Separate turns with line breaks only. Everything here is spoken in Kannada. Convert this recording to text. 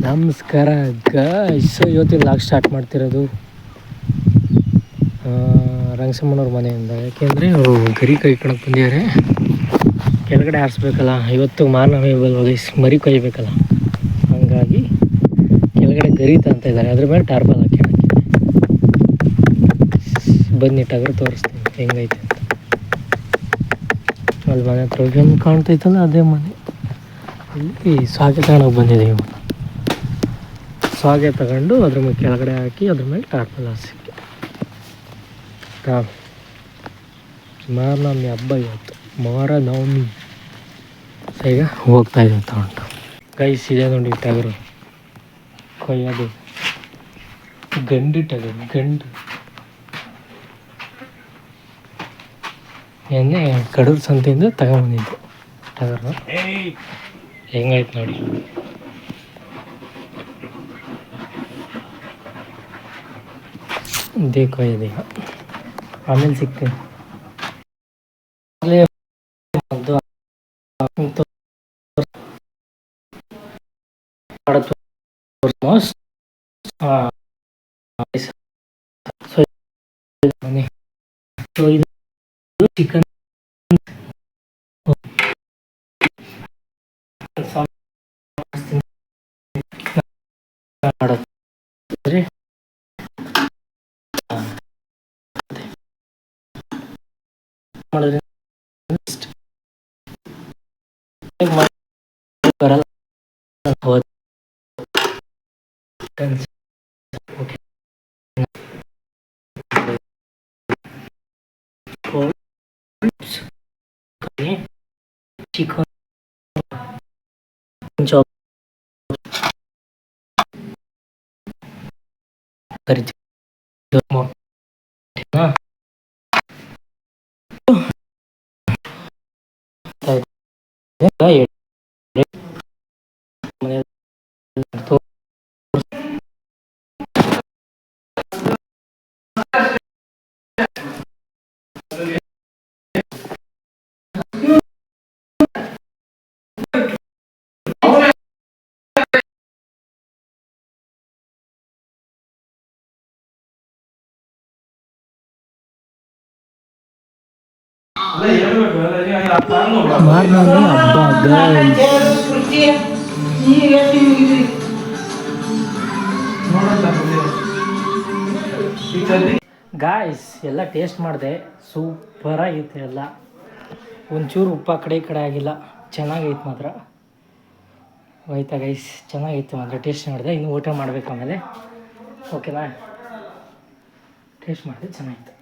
ನಮಸ್ಕಾರ ಗಾಯ್ಸ್. ಇವತ್ತಿನ ಲಾಗ್ ಸ್ಟಾರ್ಟ್ ಮಾಡ್ತಿರೋದು ರಂಗಸಮ್ಮನವ್ರ ಮನೆಯಿಂದ. ಯಾಕೆಂದರೆ ಅವರು ಗರಿ ಕೈಕೊಳಕ್ಕೆ ಬಂದಿದ್ದಾರೆ. ಕೆಳಗಡೆ ಆರಿಸ್ಬೇಕಲ್ಲ, ಇವತ್ತು ಮಾನವೇಬಲ್ವ ಗೈಸ್, ಮರಿ ಕೊಯ್ಬೇಕಲ್ಲ, ಹಾಗಾಗಿ ಕೆಳಗಡೆ ಗರಿ ತಂತ ಇದ್ದಾರೆ. ಅದ್ರ ಮೇಲೆ ಟಾರ್ಪಲ್ ಹಾಕಿ ಬನ್ನಿ ಟಗರು ತೋರಿಸ್ತೀನಿ ಹೆಂಗೈತೆ ಅಂತ. ಅಲ್ಲಿ ಮನೆ ಹತ್ರ ಏನು ಕಾಣ್ತೈತಲ್ಲ ಅದೇ ಮನೆ. ಇಲ್ಲಿ ಸಾಗೆ ತಗೊಂಡೋಗಿ ಬಂದಿದ್ದೀವಿ. ಸಾಗೆ ತಗೊಂಡು ಅದ್ರ ಮೇಲೆ ಕೆಳಗಡೆ ಹಾಕಿ ಅದ್ರ ಮೇಲೆ ಟಾರ್ಪಲ್ ಹಾಕಿ ಮಾರನವಮಿ ಹಬ್ಬ ಇವತ್ತು, ಮಾರನವಮಿ. ಈಗ ಹೋಗ್ತಾ ಇದ್ದೀವಿ ತಗೊಂಡು. ಗೈಸ್ ಇದೆ ನೋಡಿ ಟಗರು ಕೊಯ್ಯೋದು. ಗಂಡು ಟಗರು, ಗಂಡು ಎಣ್ಣೆ ಕಡೂರು ಸಂತೆಯಿಂದ ತಗೊಂಬಂದಿದ್ದು ಟಗರು. ಹೆಂಗಾಯ್ತು ನೋಡಿ. ದೇಕೋ ಇದೀಗ, ಆಮೇಲೆ ಸಿಗ್ತೀನಿ. ಚಿಕನ್ ಮಾಡಿದ್ರೆ ಬರಲ್ಲ. ಚಿಕನ್ ಮಾರನವಮಿ ಹಬ್ಬ ಗಾಯ್ಸ್. ಎಲ್ಲ ಟೇಸ್ಟ್ ಮಾಡಿದೆ, ಸೂಪರಾಗಿತ್ತು ಎಲ್ಲ. ಒಂಚೂರು ಉಪ್ಪು ಆ ಕಡೆ ಈ ಕಡೆ ಆಗಿಲ್ಲ, ಚೆನ್ನಾಗೈತೆ ಮಾತ್ರ. ಆಯ್ತಾ ಗೈಸ್, ಚೆನ್ನಾಗಿತ್ತು ಮಾತ್ರ. ಟೇಸ್ಟ್ ಮಾಡಿದೆ, ಇನ್ನು ಊಟ ಮಾಡಬೇಕು ಆಮೇಲೆ. ಓಕೆನಾ? ಟೇಸ್ಟ್ ಮಾಡಿದೆ, ಚೆನ್ನಾಗಿತ್ತು.